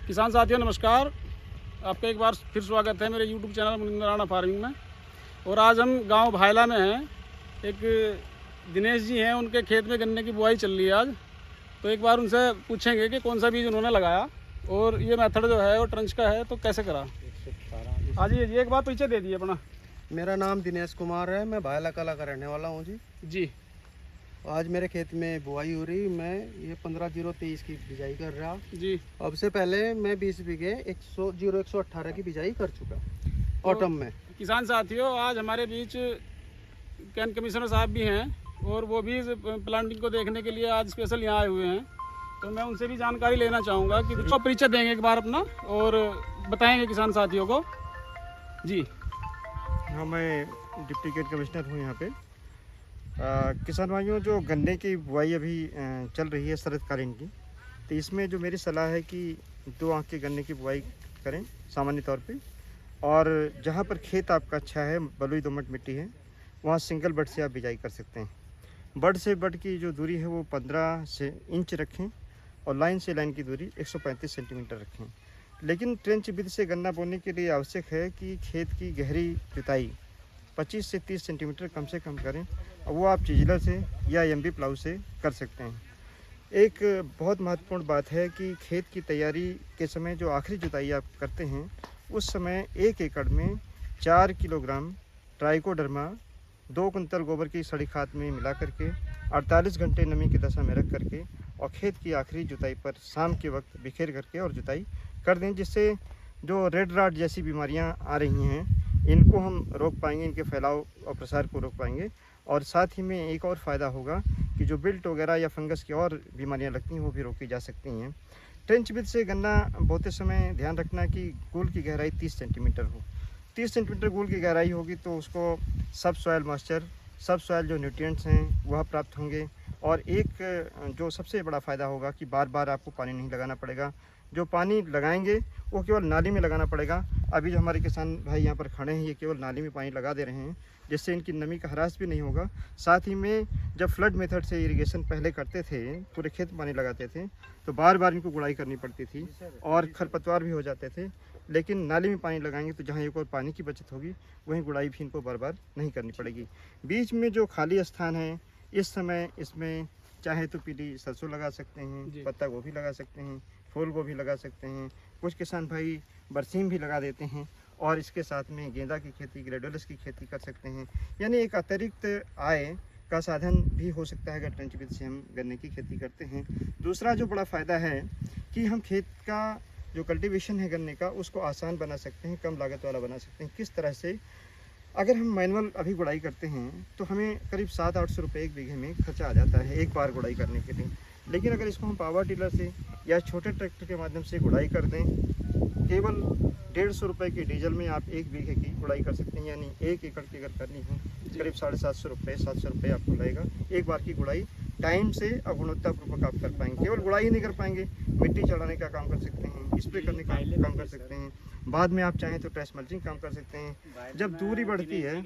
किसान साथियों नमस्कार। आपका एक बार फिर स्वागत है मेरे YouTube channel Munindar Rana farming में। और आज हम गांव भायला में हैं। एक दिनेश जी हैं, उनके खेत में गन्ने की बुआई चल रही है आज। तो एक बार उनसे पूछेंगे कि कौन सा बीज उन्होंने लगाया और ये मेथड जो है वो ट्रंच का है तो कैसे करा। हाँ जी, एक बार पीछे दे दिए अपना। मेरा नाम दिनेश कुमार है, मैं भायला कला का रहने वाला हूँ जी। जी, आज मेरे खेत में बुआई हो रही, मैं ये 15-0-23 की बिजाई कर रहा। जी। अब से पहले मैं 20 बीघे 118 की बिजाई कर चुका ऑटम में। किसान साथियों, आज हमारे बीच कैन कमिश्नर साहब भी हैं और वो भी प्लांटिंग को देखने के लिए आज स्पेशल यहाँ आए हुए हैं। तो मैं उनसे भी जानकारी लेना चाहूँगा कि वो परिचय देंगे एक बार अपना और बताएंगे किसान साथियों को। जी हाँ, मैं डिप्टी कैट कमिश्नर हूँ यहाँ पे। किसान भाइयों, जो गन्ने की बुआई अभी चल रही है शरदकालीन की, तो इसमें जो मेरी सलाह है कि 2 आँख के गन्ने की बुआई करें सामान्य तौर पे। और जहाँ पर खेत आपका अच्छा है, बलुई दोमट मिट्टी है, वहाँ सिंगल बड से आप बिजाई कर सकते हैं। बड से बड की जो दूरी है वो 15 इंच रखें और लाइन से लाइन की दूरी 135 सेंटीमीटर रखें। लेकिन ट्रेंच विधि से गन्ना बोने के लिए आवश्यक है कि खेत की गहरी जुताई 25 से 30 सेंटीमीटर कम से कम करें, और वो आप चिजलर से या एमबी प्लाऊ से कर सकते हैं। एक बहुत महत्वपूर्ण बात है कि खेत की तैयारी के समय जो आखिरी जुताई आप करते हैं, उस समय 1 एकड़ में 4 किलोग्राम ट्राइकोडर्मा 2 कुंतल गोबर की सड़ी खाद में मिला करके 48 घंटे नमी की दशा में रख करके और खेत की आखिरी जुताई पर शाम के वक्त बिखेर करके और जुताई कर दें, जिससे जो रेड राट जैसी बीमारियां आ रही हैं इनको हम रोक पाएंगे, इनके फैलाव और प्रसार को रोक पाएंगे। और साथ ही में एक और फ़ायदा होगा कि जो बिल्ट वगैरह या फंगस की और बीमारियां लगती हैं वो भी रोकी जा सकती हैं। ट्रेंच विधि से गन्ना बोते समय ध्यान रखना कि गोल की गहराई 30 सेंटीमीटर हो। 30 सेंटीमीटर गोल की गहराई होगी तो उसको सब सॉयल मॉइस्चर, सब सॉयल जो न्यूट्रिएंट्स हैं वह प्राप्त होंगे। और एक जो सबसे बड़ा फ़ायदा होगा कि बार बार आपको पानी नहीं लगाना पड़ेगा। जो पानी लगाएंगे वो केवल नाली में लगाना पड़ेगा। अभी जो हमारे किसान भाई यहाँ पर खड़े हैं, ये केवल नाली में पानी लगा दे रहे हैं, जिससे इनकी नमी का ह्रास भी नहीं होगा। साथ ही में जब फ्लड मेथड से इरिगेशन पहले करते थे, पूरे खेत में पानी लगाते थे, तो बार बार इनको गुड़ाई करनी पड़ती थी और खरपतवार भी हो जाते थे। लेकिन नाली में पानी लगाएंगे तो जहाँ एक और पानी की बचत होगी, वहीं गुड़ाई भी इनको बार बार नहीं करनी पड़ेगी। बीच में जो खाली स्थान है, इस समय इसमें चाहे तो पीली सरसों लगा सकते हैं, पत्ता गोभी लगा सकते हैं, फूल गोभी लगा सकते हैं, कुछ किसान भाई बरसीम भी लगा देते हैं और इसके साथ में गेंदा की खेती, ग्रेडुलस की खेती कर सकते हैं। यानी एक अतिरिक्त आय का साधन भी हो सकता है अगर ट्रेंच विधि से हम गन्ने की खेती करते हैं। दूसरा जो बड़ा फ़ायदा है कि हम खेत का जो कल्टीवेशन है गन्ने का, उसको आसान बना सकते हैं, कम लागत वाला बना सकते हैं। किस तरह से? अगर हम मैनुअल अभी गुड़ाई करते हैं तो हमें करीब 700-800 रुपये एक बीघे में खर्चा आ जाता है एक बार गुड़ाई करने के लिए। लेकिन अगर इसको हम पावर टिलर से या छोटे ट्रैक्टर के माध्यम से गुड़ाई कर दें, केवल 150 रुपये के डीजल में आप 1 बीघे की गुड़ाई कर सकते हैं। यानी 1 एकड़ की अगर करनी हो करीब 750 रुपये, 700 रुपये आपको लगेगा एक बार की गुड़ाई। टाइम से और गुणवत्तापूर्वक आप कर पाएंगे। केवल गुड़ाई ही नहीं कर पाएंगे, मिट्टी चढ़ाने का काम कर सकते हैं, स्प्रे करने का काम कर सकते हैं, बाद में आप चाहें तो ट्रेस मल्चिंग काम कर सकते हैं। जब दूरी बढ़ती है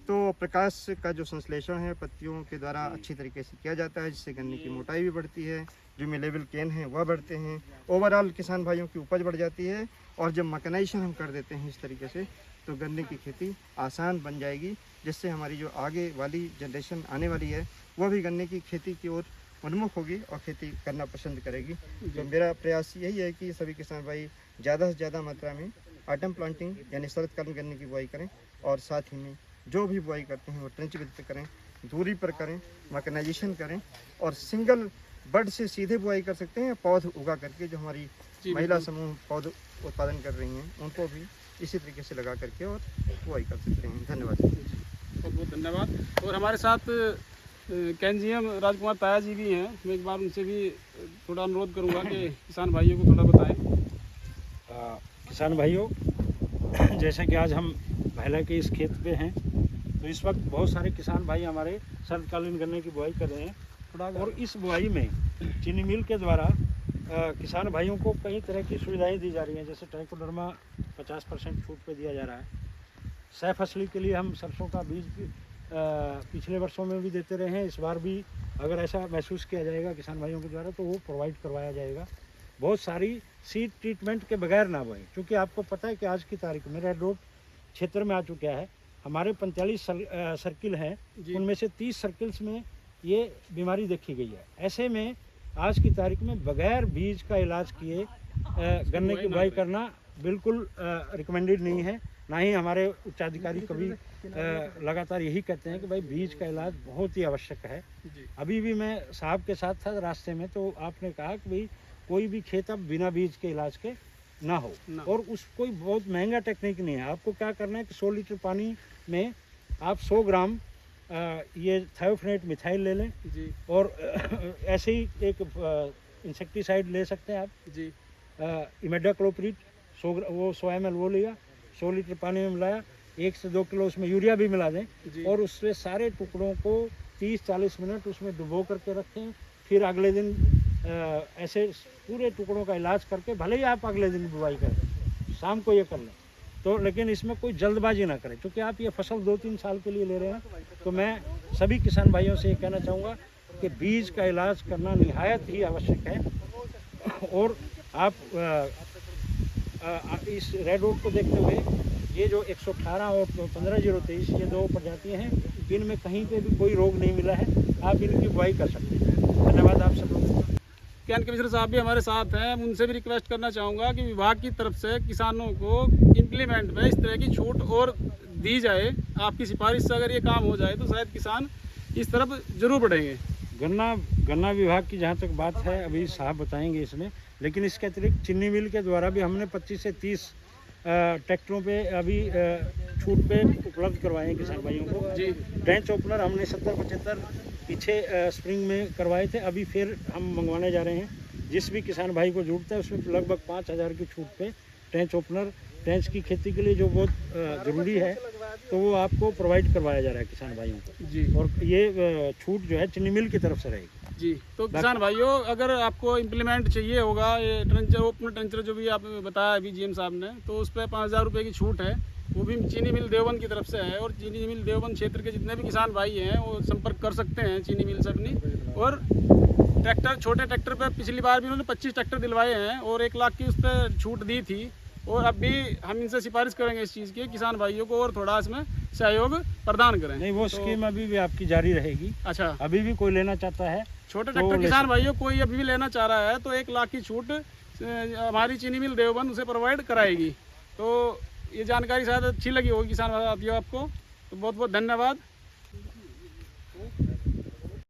तो प्रकाश का जो संश्लेषण है पत्तियों के द्वारा अच्छी तरीके से किया जाता है, जिससे गन्ने की मोटाई भी बढ़ती है, जो मिलेबल केन है वह बढ़ते हैं, ओवरऑल किसान भाइयों की उपज बढ़ जाती है। और जब मैकेनाइजेशन हम कर देते हैं इस तरीके से, तो गन्ने की खेती आसान बन जाएगी, जिससे हमारी जो आगे वाली जनरेशन आने वाली है वह भी गन्ने की खेती की ओर उन्मुख होगी और खेती करना पसंद करेगी। तो मेरा प्रयास यही है कि सभी किसान भाई ज़्यादा से ज़्यादा मात्रा में ऑटम प्लांटिंग यानी शरदकालीन गन्ने की बुआई करें, और साथ ही में जो भी बुआई करते हैं वो ट्रेंच विधि से करें, दूरी पर करें, मैकेनाइजेशन करें, और सिंगल बड से सीधे बुआई कर सकते हैं। पौध उगा करके जो हमारी महिला समूह पौध उत्पादन कर रही हैं उनको भी इसी तरीके से लगा करके और बुआई कर सकते हैं। धन्यवाद। बहुत बहुत धन्यवाद। और हमारे साथ कैनजीएम राजकुमार ताया जी भी हैं। मैं एक बार उनसे भी थोड़ा अनुरोध करूंगा कि किसान भाइयों को थोड़ा बताएं। किसान भाइयों, जैसे कि आज हम भायला के इस खेत पे हैं, तो इस वक्त बहुत सारे किसान भाई हमारे शरदकालीन गन्ने की बुआई कर रहे हैं। और इस बुआई में चीनी मिल के द्वारा किसान भाइयों को कई तरह की सुविधाएं दी जा रही हैं। जैसे ट्राइकोडर्मा 50% छूट पे दिया जा रहा है। सह फसली के लिए हम सरसों का बीज भी पिछले वर्षों में भी देते रहे हैं, इस बार भी अगर ऐसा महसूस किया जाएगा किसान भाइयों के द्वारा तो वो प्रोवाइड करवाया जाएगा। बहुत सारी सीड ट्रीटमेंट के बगैर ना बोएं, क्योंकि आपको पता है कि आज की तारीख में रेड रोड क्षेत्र में आ चुका है। हमारे 45 सर्किल हैं, जी। उनमें से 30 सर्किल्स में ये बीमारी देखी गई है। ऐसे में आज की तारीख में बगैर बीज का इलाज किए गन्ने की बुआई करना बिल्कुल रिकमेंडेड नहीं है। ना ही हमारे उच्चाधिकारी कभी लगातार यही कहते हैं कि भाई बीज का इलाज बहुत ही आवश्यक है। जी। अभी भी मैं साहब के साथ था रास्ते में, तो आपने कहा कि भाई कोई भी खेत अब बिना बीज के इलाज के ना हो। ना। और उस कोई बहुत महंगा टेक्निक नहीं है। आपको क्या करना है कि 100 लीटर पानी में आप 100 ग्राम ये थायोफेनेट मिथाइल ले लें, जी। और ऐसे ही एक इंसेक्टिसाइड ले सकते हैं आप, जी। इमेडाक्लोप्रिड 100 ml वो लिया, 100 लीटर पानी में मिलाया, 1 से 2 किलो उसमें यूरिया भी मिला दें, जी। और उससे सारे टुकड़ों को 30-40 मिनट उसमें डुबो करके रखें। फिर अगले दिन ऐसे पूरे टुकड़ों का इलाज करके, भले ही आप अगले दिन बुआई करें, शाम को ये कर लें तो, लेकिन इसमें कोई जल्दबाजी ना करें, क्योंकि आप ये फसल 2-3 साल के लिए ले रहे हैं। तो मैं सभी किसान भाइयों से ये कहना चाहूँगा कि बीज का इलाज करना निहायत ही आवश्यक है। और आप इस रेड रोड को देखते हुए, ये जो 118 और 15-023 ये 2 प्रजातियाँ हैं, इनमें कहीं पे भी कोई रोग नहीं मिला है, आप इनकी बुआई कर सकते हैं। धन्यवाद आप सब लोगों को। कैन कमिश्नर साहब भी हमारे साथ हैं, उनसे भी रिक्वेस्ट करना चाहूँगा कि विभाग की तरफ से किसानों को इम्प्लीमेंट में इस तरह की छूट और दी जाए। आपकी सिफारिश से अगर ये काम हो जाए तो शायद किसान इस तरफ जरूर बढ़ेंगे। गन्ना विभाग की जहाँ तक बात है, अभी साहब बताएंगे इसमें, लेकिन इसके अतिरिक्त चीनी मिल के द्वारा भी हमने 25 से 30 ट्रैक्टरों पे अभी छूट पे उपलब्ध करवाए हैं किसान भाइयों को। जी। ट्रेंच ओपनर हमने 70-75 पीछे स्प्रिंग में करवाए थे, अभी फिर हम मंगवाने जा रहे हैं। जिस भी किसान भाई को जरूरत है उसमें लगभग 5000 की छूट पे ट्रेंच ओपनर, ट्रेंच की खेती के लिए जो बहुत ज़रूरी है, तो वो आपको प्रोवाइड करवाया जा रहा है किसान भाइयों को। जी। और ये छूट जो है चीनी मिल की तरफ से रहेगी। जी। तो किसान भाइयों, अगर आपको इम्प्लीमेंट चाहिए होगा ये ट्रेंचर ओपनर ट्रेंचर जो भी आप बताया अभी GM साहब ने, तो उस पर 5000 रुपये की छूट है, वो भी चीनी मिल देवबंद की तरफ से है। और चीनी मिल देवबंद क्षेत्र के जितने भी किसान भाई हैं वो संपर्क कर सकते हैं चीनी मिल से अपनी। और ट्रैक्टर, छोटे ट्रैक्टर पे पिछली बार भी उन्होंने 25 ट्रैक्टर दिलवाए हैं और 1 लाख की उस पर छूट दी थी। और अब भी हम इनसे सिफारिश करेंगे इस चीज़ की, किसान भाइयों को और थोड़ा इसमें सहयोग प्रदान करें। नहीं, वो स्कीम अभी भी आपकी जारी रहेगी। अच्छा। अभी भी कोई लेना चाहता है, छोटे ट्रैक्टर किसान भाइयों कोई अभी भी लेना चाह रहा है तो 1 लाख की छूट हमारी चीनी मिल देवबंद उसे प्रोवाइड कराएगी। तो ये जानकारी शायद अच्छी लगी होगी किसान साथियों आपको, तो बहुत बहुत धन्यवाद।